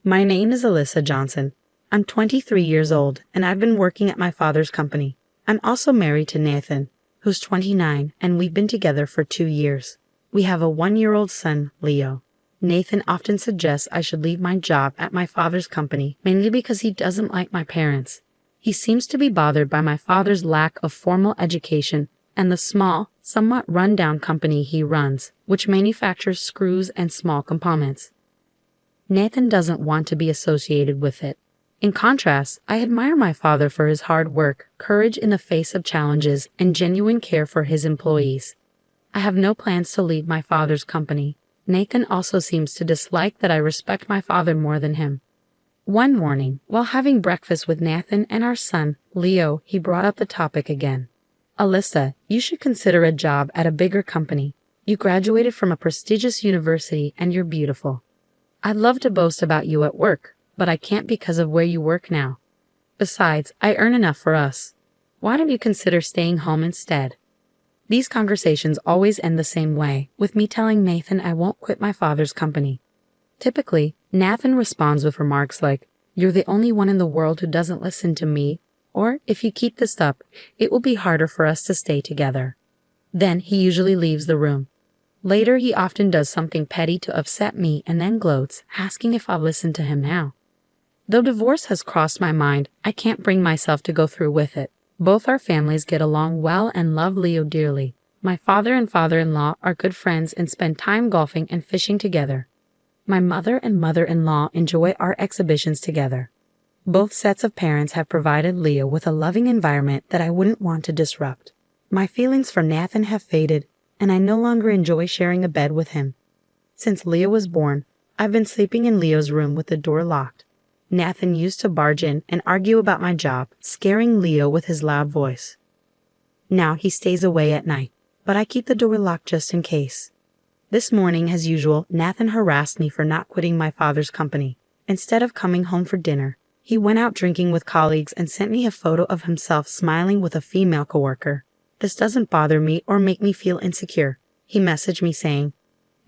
My name is Alyssa Johnson. I'm 23 years old, and I've been working at my father's company. I'm also married to Nathan, who's 29, and we've been together for 2 years. We have a 1-year-old son, Leo. Nathan often suggests I should leave my job at my father's company, mainly because he doesn't like my parents. He seems to be bothered by my father's lack of formal education and the small, somewhat run-down company he runs, which manufactures screws and small components. Nathan doesn't want to be associated with it. In contrast, I admire my father for his hard work, courage in the face of challenges, and genuine care for his employees. I have no plans to leave my father's company. Nathan also seems to dislike that I respect my father more than him. One morning, while having breakfast with Nathan and our son, Leo, he brought up the topic again. Alyssa, you should consider a job at a bigger company. You graduated from a prestigious university and you're beautiful. I'd love to boast about you at work, but I can't because of where you work now. Besides, I earn enough for us. Why don't you consider staying home instead? These conversations always end the same way, with me telling Nathan I won't quit my father's company. Typically, Nathan responds with remarks like, "You're the only one in the world who doesn't listen to me," or, "If you keep this up, it will be harder for us to stay together." Then he usually leaves the room. Later, he often does something petty to upset me and then gloats, asking if I'll listen to him now. Though divorce has crossed my mind, I can't bring myself to go through with it. Both our families get along well and love Leo dearly. My father and father-in-law are good friends and spend time golfing and fishing together. My mother and mother-in-law enjoy art exhibitions together. Both sets of parents have provided Leo with a loving environment that I wouldn't want to disrupt. My feelings for Nathan have faded, and I no longer enjoy sharing a bed with him. Since Leo was born, I've been sleeping in Leo's room with the door locked. Nathan used to barge in and argue about my job, scaring Leo with his loud voice. Now he stays away at night, but I keep the door locked just in case. This morning, as usual, Nathan harassed me for not quitting my father's company. Instead of coming home for dinner, he went out drinking with colleagues and sent me a photo of himself smiling with a female coworker. This doesn't bother me or make me feel insecure. He messaged me saying,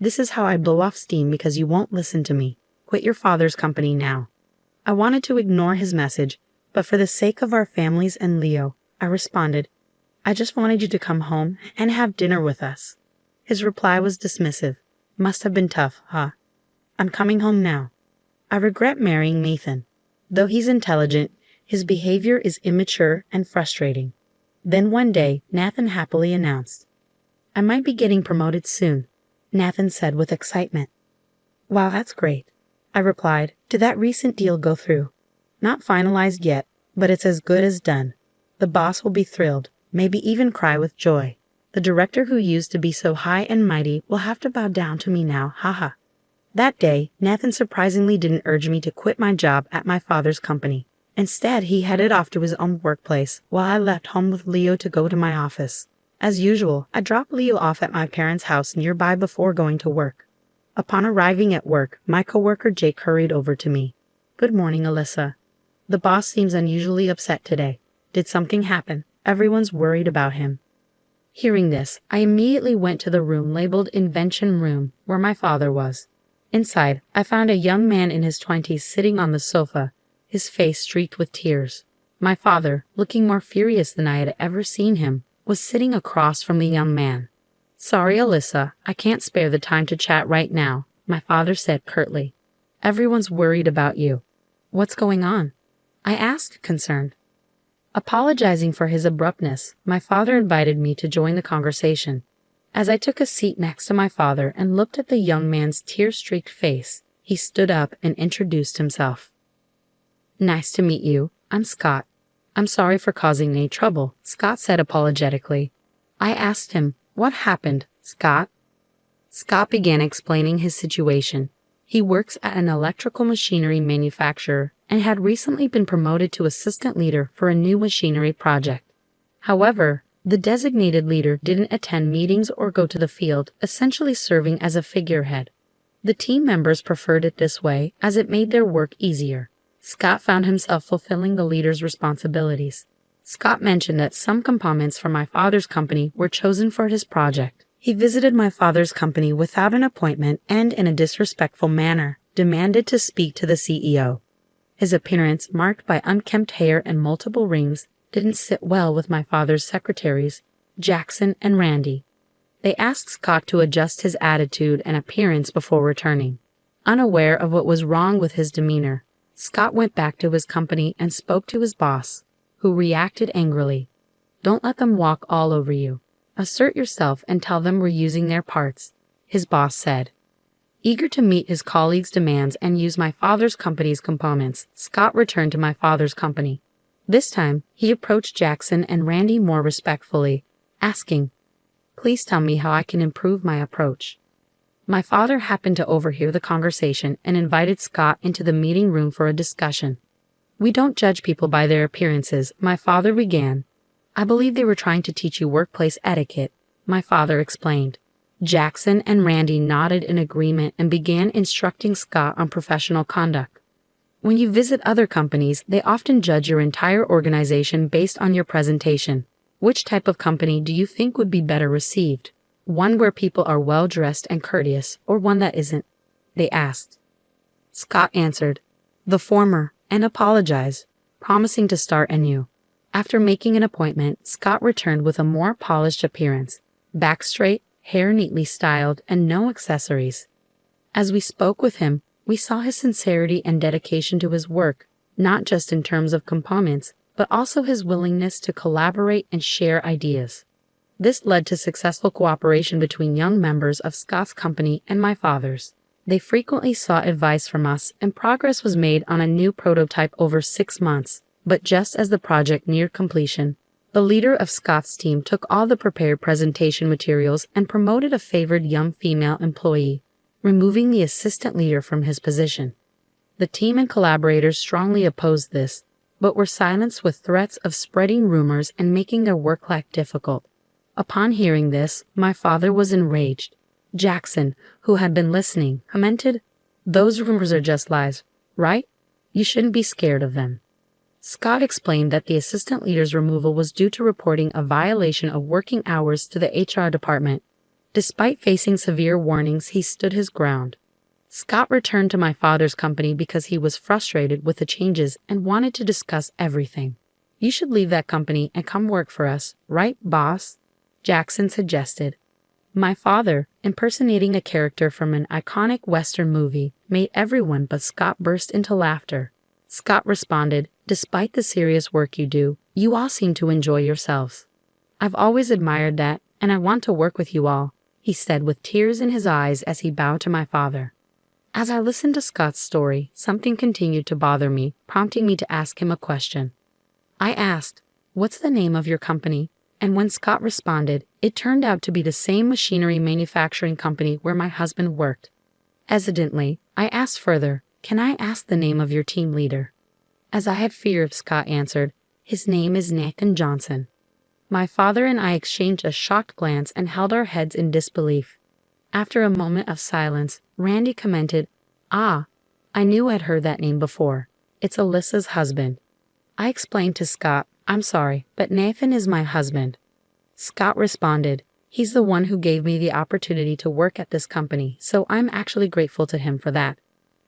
"This is how I blow off steam because you won't listen to me. Quit your father's company now." I wanted to ignore his message, but for the sake of our families and Leo, I responded, "I just wanted you to come home and have dinner with us." His reply was dismissive. "Must have been tough, huh? I'm coming home now." I regret marrying Nathan. Though he's intelligent, his behavior is immature and frustrating. Then one day, Nathan happily announced, "I might be getting promoted soon," Nathan said with excitement. "Wow, that's great." I replied, "Did that recent deal go through?" "Not finalized yet, but it's as good as done. The boss will be thrilled, maybe even cry with joy. The director who used to be so high and mighty will have to bow down to me now, haha." That day, Nathan surprisingly didn't urge me to quit my job at my father's company. Instead, he headed off to his own workplace while I left home with Leo to go to my office. As usual, I dropped Leo off at my parents' house nearby before going to work. Upon arriving at work, my coworker Jake hurried over to me. "Good morning, Alyssa. The boss seems unusually upset today. Did something happen? Everyone's worried about him." Hearing this, I immediately went to the room labeled Invention Room, where my father was. Inside, I found a young man in his 20s sitting on the sofa, his face streaked with tears. My father, looking more furious than I had ever seen him, was sitting across from the young man. "Sorry, Alyssa, I can't spare the time to chat right now," my father said curtly. "Everyone's worried about you." "What's going on?" I asked, concerned. Apologizing for his abruptness, my father invited me to join the conversation. As I took a seat next to my father and looked at the young man's tear-streaked face, he stood up and introduced himself. "Nice to meet you. I'm Scott." "I'm sorry for causing any trouble," Scott said apologetically. I asked him, "What happened, Scott?" Scott began explaining his situation. He works at an electrical machinery manufacturer and had recently been promoted to assistant leader for a new machinery project. However, the designated leader didn't attend meetings or go to the field, essentially serving as a figurehead. The team members preferred it this way as it made their work easier. Scott found himself fulfilling the leader's responsibilities. Scott mentioned that some components from my father's company were chosen for his project. He visited my father's company without an appointment and in a disrespectful manner, demanded to speak to the CEO. His appearance, marked by unkempt hair and multiple rings, didn't sit well with my father's secretaries, Jackson and Randy. They asked Scott to adjust his attitude and appearance before returning. Unaware of what was wrong with his demeanor, Scott went back to his company and spoke to his boss, who reacted angrily. "Don't let them walk all over you. Assert yourself and tell them we're using their parts," his boss said. Eager to meet his colleagues' demands and use my father's company's components, Scott returned to my father's company. This time, he approached Jackson and Randy more respectfully, asking, "Please tell me how I can improve my approach." My father happened to overhear the conversation and invited Scott into the meeting room for a discussion. "We don't judge people by their appearances," my father began. "I believe they were trying to teach you workplace etiquette," my father explained. Jackson and Randy nodded in agreement and began instructing Scott on professional conduct. "When you visit other companies, they often judge your entire organization based on your presentation. Which type of company do you think would be better received? One where people are well-dressed and courteous, or one that isn't?" they asked. Scott answered, "The former," and apologized, promising to start anew. After making an appointment, Scott returned with a more polished appearance, back straight, hair neatly styled, and no accessories. As we spoke with him, we saw his sincerity and dedication to his work, not just in terms of components, but also his willingness to collaborate and share ideas. This led to successful cooperation between young members of Scott's company and my father's. They frequently sought advice from us, and progress was made on a new prototype over 6 months. But just as the project neared completion, the leader of Scott's team took all the prepared presentation materials and promoted a favored young female employee, removing the assistant leader from his position. The team and collaborators strongly opposed this, but were silenced with threats of spreading rumors and making their work life difficult. Upon hearing this, my father was enraged. Jackson, who had been listening, commented, "Those rumors are just lies, right? You shouldn't be scared of them." Scott explained that the assistant leader's removal was due to reporting a violation of working hours to the HR department. Despite facing severe warnings, he stood his ground. Scott returned to my father's company because he was frustrated with the changes and wanted to discuss everything. "You should leave that company and come work for us, right, boss?" Jackson suggested. My father, impersonating a character from an iconic Western movie, made everyone but Scott burst into laughter. Scott responded, "Despite the serious work you do, you all seem to enjoy yourselves. I've always admired that, and I want to work with you all," he said with tears in his eyes as he bowed to my father. As I listened to Scott's story, something continued to bother me, prompting me to ask him a question. I asked, "What's the name of your company?" And when Scott responded, it turned out to be the same machinery manufacturing company where my husband worked. Hesitantly, I asked further, "Can I ask the name of your team leader?" As I had feared, Scott answered, "His name is Nathan Johnson." My father and I exchanged a shocked glance and held our heads in disbelief. After a moment of silence, Randy commented, "Ah, I knew I'd heard that name before. It's Alyssa's husband." I explained to Scott, "I'm sorry, but Nathan is my husband." Scott responded, "He's the one who gave me the opportunity to work at this company, so I'm actually grateful to him for that."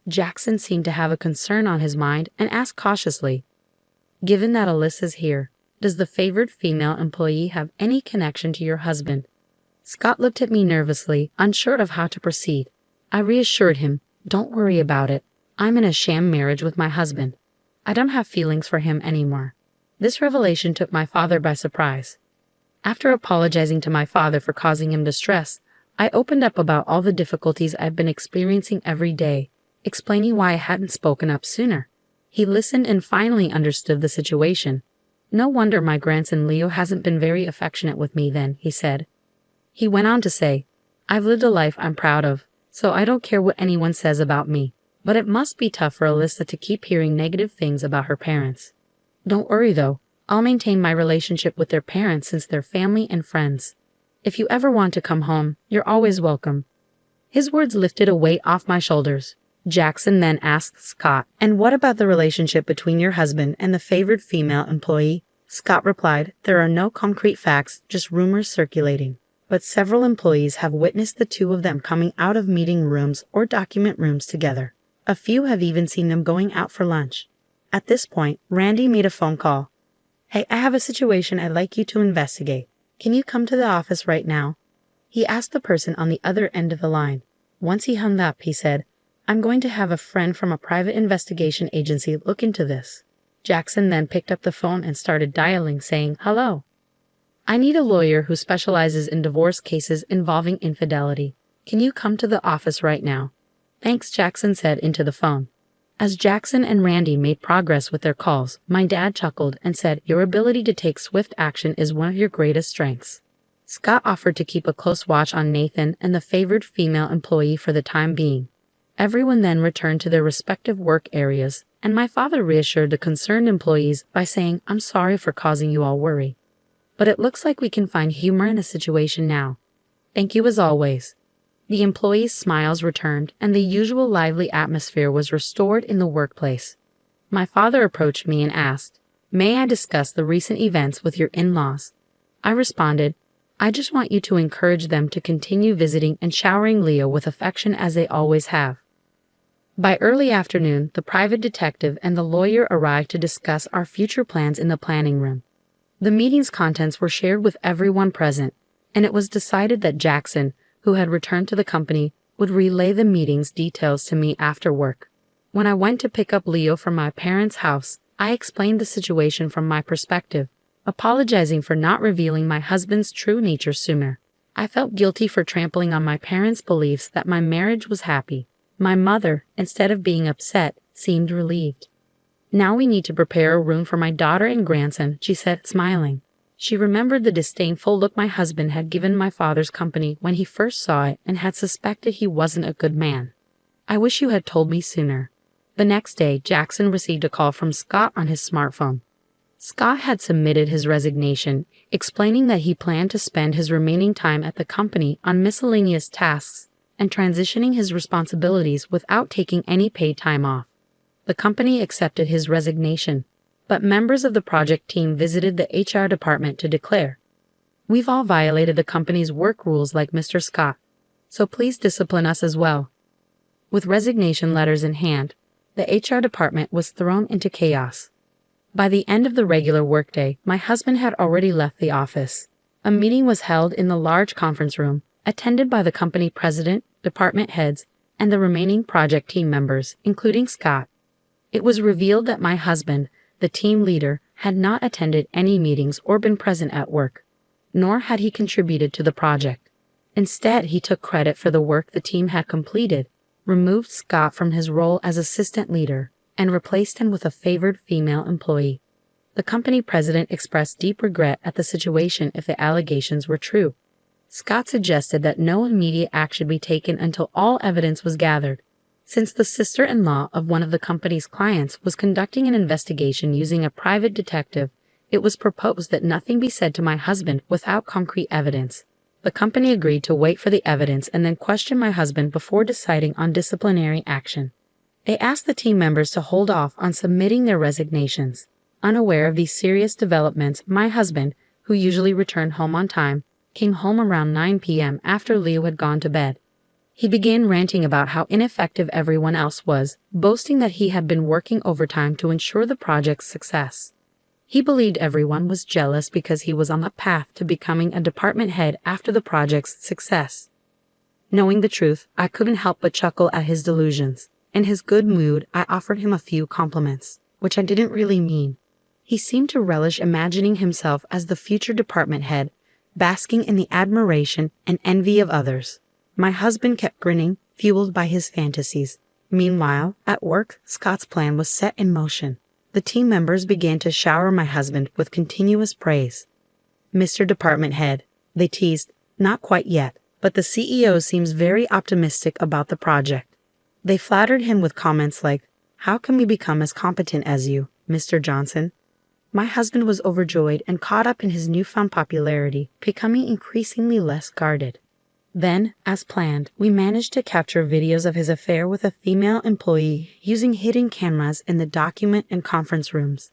Jackson seemed to have a concern on his mind and asked cautiously, "Given that Alyssa's here, does the favored female employee have any connection to your husband?" Scott looked at me nervously, unsure of how to proceed. I reassured him, "Don't worry about it. I'm in a sham marriage with my husband. I don't have feelings for him anymore." This revelation took my father by surprise. After apologizing to my father for causing him distress, I opened up about all the difficulties I've been experiencing every day, explaining why I hadn't spoken up sooner. He listened and finally understood the situation. "No wonder my grandson Leo hasn't been very affectionate with me then," he said. He went on to say, "I've lived a life I'm proud of, so I don't care what anyone says about me, but it must be tough for Alyssa to keep hearing negative things about her parents. Don't worry though, I'll maintain my relationship with their parents since they're family and friends. If you ever want to come home, you're always welcome." His words lifted a weight off my shoulders. Jackson then asked Scott, "And what about the relationship between your husband and the favored female employee?" Scott replied, "There are no concrete facts, just rumors circulating. But several employees have witnessed the two of them coming out of meeting rooms or document rooms together. A few have even seen them going out for lunch. At this point, Randy made a phone call. "Hey, I have a situation I'd like you to investigate. Can you come to the office right now?" He asked the person on the other end of the line. Once he hung up, he said, "I'm going to have a friend from a private investigation agency look into this." Jackson then picked up the phone and started dialing, saying, "Hello. I need a lawyer who specializes in divorce cases involving infidelity. Can you come to the office right now?" "Thanks," Jackson said into the phone. As Jackson and Randy made progress with their calls, my dad chuckled and said, "Your ability to take swift action is one of your greatest strengths." Scott offered to keep a close watch on Nathan and the favored female employee for the time being. Everyone then returned to their respective work areas, and my father reassured the concerned employees by saying, "I'm sorry for causing you all worry. But it looks like we can find humor in the situation now. Thank you as always." The employees' smiles returned, and the usual lively atmosphere was restored in the workplace. My father approached me and asked, "May I discuss the recent events with your in-laws?" I responded, "I just want you to encourage them to continue visiting and showering Leo with affection as they always have." By early afternoon, the private detective and the lawyer arrived to discuss our future plans in the planning room. The meeting's contents were shared with everyone present, and it was decided that Jackson, who had returned to the company, would relay the meeting's details to me after work. When I went to pick up Leo from my parents' house, I explained the situation from my perspective, apologizing for not revealing my husband's true nature sooner. I felt guilty for trampling on my parents' beliefs that my marriage was happy. My mother, instead of being upset, seemed relieved. "Now we need to prepare a room for my daughter and grandson," she said, smiling. She remembered the disdainful look my husband had given my father's company when he first saw it and had suspected he wasn't a good man. "I wish you had told me sooner." The next day, Jackson received a call from Scott on his smartphone. Scott had submitted his resignation, explaining that he planned to spend his remaining time at the company on miscellaneous tasks and transitioning his responsibilities without taking any paid time off. The company accepted his resignation, but members of the project team visited the HR department to declare, "We've all violated the company's work rules like Mr. Scott, so please discipline us as well." With resignation letters in hand, the HR department was thrown into chaos. By the end of the regular workday, my husband had already left the office. A meeting was held in the large conference room, attended by the company president, department heads, and the remaining project team members, including Scott. It was revealed that my husband, the team leader, had not attended any meetings or been present at work, nor had he contributed to the project. Instead, he took credit for the work the team had completed, removed Scott from his role as assistant leader, and replaced him with a favored female employee. The company president expressed deep regret at the situation if the allegations were true. Scott suggested that no immediate action be taken until all evidence was gathered. Since the sister-in-law of one of the company's clients was conducting an investigation using a private detective, it was proposed that nothing be said to my husband without concrete evidence. The company agreed to wait for the evidence and then question my husband before deciding on disciplinary action. They asked the team members to hold off on submitting their resignations. Unaware of these serious developments, my husband, who usually returned home on time, came home around 9 p.m. after Leo had gone to bed. He began ranting about how ineffective everyone else was, boasting that he had been working overtime to ensure the project's success. He believed everyone was jealous because he was on the path to becoming a department head after the project's success. Knowing the truth, I couldn't help but chuckle at his delusions. In his good mood, I offered him a few compliments, which I didn't really mean. He seemed to relish imagining himself as the future department head, basking in the admiration and envy of others. My husband kept grinning, fueled by his fantasies. Meanwhile, at work, Scott's plan was set in motion. The team members began to shower my husband with continuous praise. "Mr. Department Head," they teased, "not quite yet, but the CEO seems very optimistic about the project." They flattered him with comments like, "How can we become as competent as you, Mr. Johnson?" My husband was overjoyed and caught up in his newfound popularity, becoming increasingly less guarded. Then, as planned, we managed to capture videos of his affair with a female employee using hidden cameras in the document and conference rooms.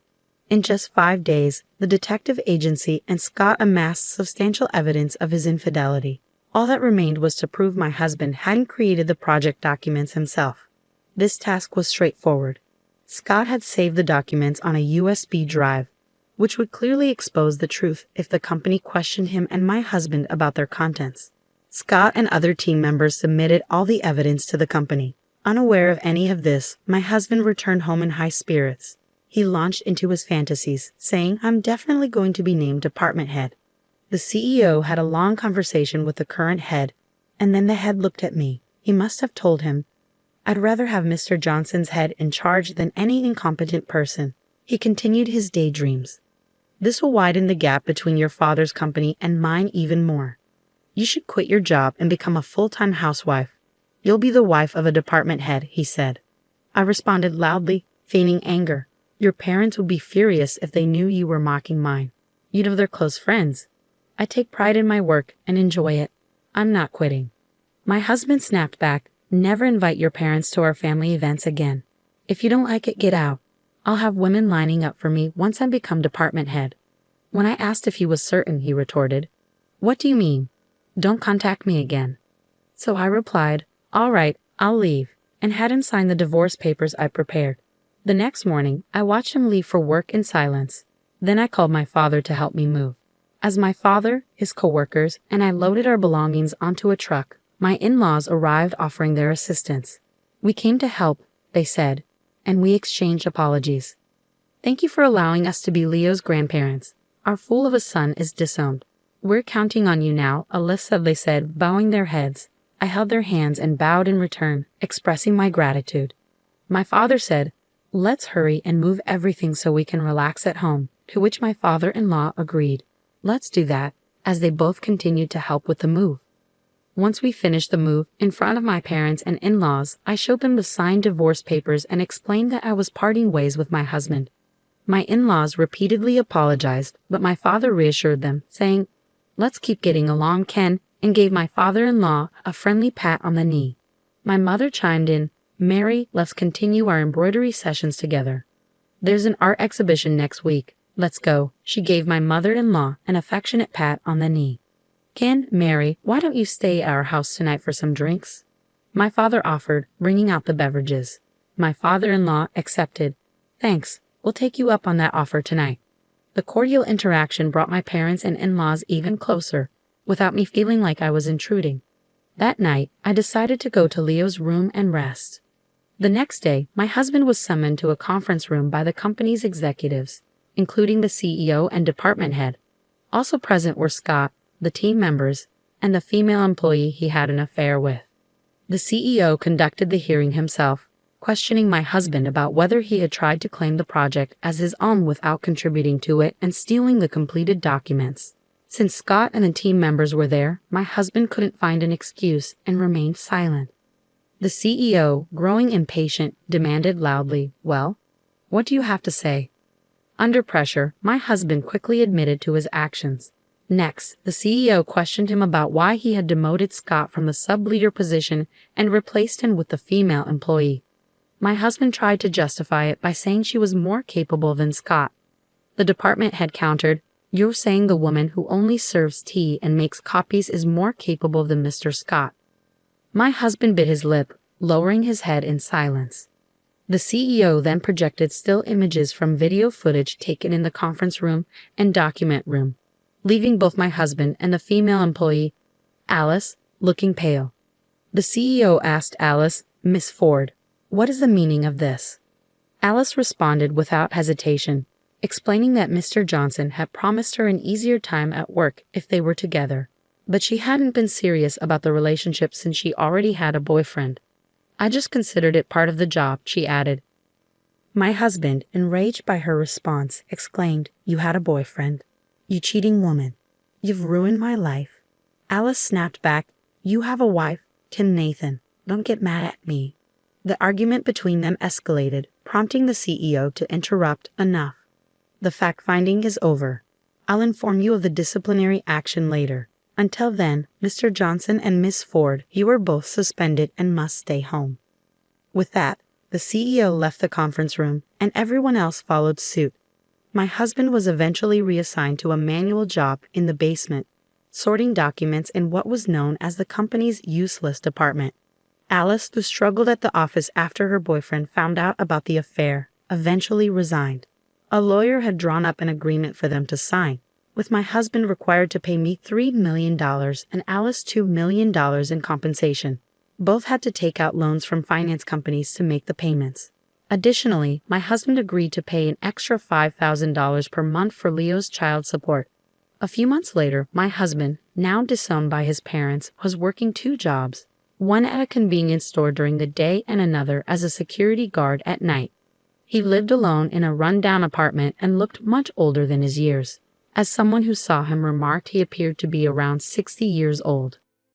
In just 5 days, the detective agency and Scott amassed substantial evidence of his infidelity. All that remained was to prove my husband hadn't created the project documents himself. This task was straightforward. Scott had saved the documents on a USB drive, which would clearly expose the truth if the company questioned him and my husband about their contents. Scott and other team members submitted all the evidence to the company. Unaware of any of this, my husband returned home in high spirits. He launched into his fantasies, saying, "I'm definitely going to be named department head." The CEO had a long conversation with the current head, and then the head looked at me. He must have told him, "I'd rather have Mr. Johnson's head in charge than any incompetent person." He continued his daydreams. "This will widen the gap between your father's company and mine even more. You should quit your job and become a full-time housewife. You'll be the wife of a department head," he said. I responded loudly, feigning anger. "Your parents would be furious if they knew you were mocking mine. You'd have their close friends. I take pride in my work and enjoy it. I'm not quitting." My husband snapped back, "Never invite your parents to our family events again. If you don't like it, get out. I'll have women lining up for me once I become department head." When I asked if he was certain, he retorted, "What do you mean? Don't contact me again." So I replied, "All right, I'll leave," and had him sign the divorce papers I prepared. The next morning, I watched him leave for work in silence. Then I called my father to help me move. As my father, his coworkers, and I loaded our belongings onto a truck, my in-laws arrived offering their assistance. "We came to help," they said, and we exchanged apologies. "Thank you for allowing us to be Leo's grandparents. Our fool of a son is disowned. We're counting on you now," Alyssa, they said, bowing their heads. I held their hands and bowed in return, expressing my gratitude. My father said, "Let's hurry and move everything so we can relax at home," to which my father-in-law agreed. "Let's do that," as they both continued to help with the move. Once we finished the move, in front of my parents and in-laws, I showed them the signed divorce papers and explained that I was parting ways with my husband. My in-laws repeatedly apologized, but my father reassured them, saying, "Let's keep getting along, Ken," and gave my father-in-law a friendly pat on the knee. My mother chimed in, "Mary, let's continue our embroidery sessions together. There's an art exhibition next week. Let's go." She gave my mother-in-law an affectionate pat on the knee. "Ken, Mary, why don't you stay at our house tonight for some drinks?" My father offered, bringing out the beverages. My father-in-law accepted. "Thanks, we'll take you up on that offer tonight." The cordial interaction brought my parents and in-laws even closer, without me feeling like I was intruding. That night, I decided to go to Leo's room and rest. The next day, my husband was summoned to a conference room by the company's executives, including the CEO and department head. Also present were Scott, the team members, and the female employee he had an affair with. The CEO conducted the hearing himself, questioning my husband about whether he had tried to claim the project as his own without contributing to it and stealing the completed documents. Since Scott and the team members were there, my husband couldn't find an excuse and remained silent. The CEO, growing impatient, demanded loudly, "Well, what do you have to say?" Under pressure, my husband quickly admitted to his actions. Next, the CEO questioned him about why he had demoted Scott from the sub-leader position and replaced him with the female employee. My husband tried to justify it by saying she was more capable than Scott. The department head countered, "You're saying the woman who only serves tea and makes copies is more capable than Mr. Scott." My husband bit his lip, lowering his head in silence. The CEO then projected still images from video footage taken in the conference room and document room, leaving both my husband and the female employee, Alice, looking pale. The CEO asked Alice, "Miss Ford, what is the meaning of this?" Alice responded without hesitation, explaining that Mr. Johnson had promised her an easier time at work if they were together, but she hadn't been serious about the relationship since she already had a boyfriend. "I just considered it part of the job," she added. My husband, enraged by her response, exclaimed, "You had a boyfriend? You cheating woman. You've ruined my life." Alice snapped back, "You have a wife, Tim Nathan. Don't get mad at me." The argument between them escalated, prompting the CEO to interrupt. "Enough. The fact-finding is over. I'll inform you of the disciplinary action later. Until then, Mr. Johnson and Miss Ford, you are both suspended and must stay home." With that, the CEO left the conference room, and everyone else followed suit. My husband was eventually reassigned to a manual job in the basement, sorting documents in what was known as the company's useless department. Alice, who struggled at the office after her boyfriend found out about the affair, eventually resigned. A lawyer had drawn up an agreement for them to sign, with my husband required to pay me $3 million and Alice $2 million in compensation. Both had to take out loans from finance companies to make the payments. Additionally, my husband agreed to pay an extra $5,000 per month for Leo's child support. A few months later, my husband, now disowned by his parents, was working 2 jobs, one at a convenience store during the day and another as a security guard at night. He lived alone in a run-down apartment and looked much older than his years. As someone who saw him remarked, he appeared to be around 60 years old.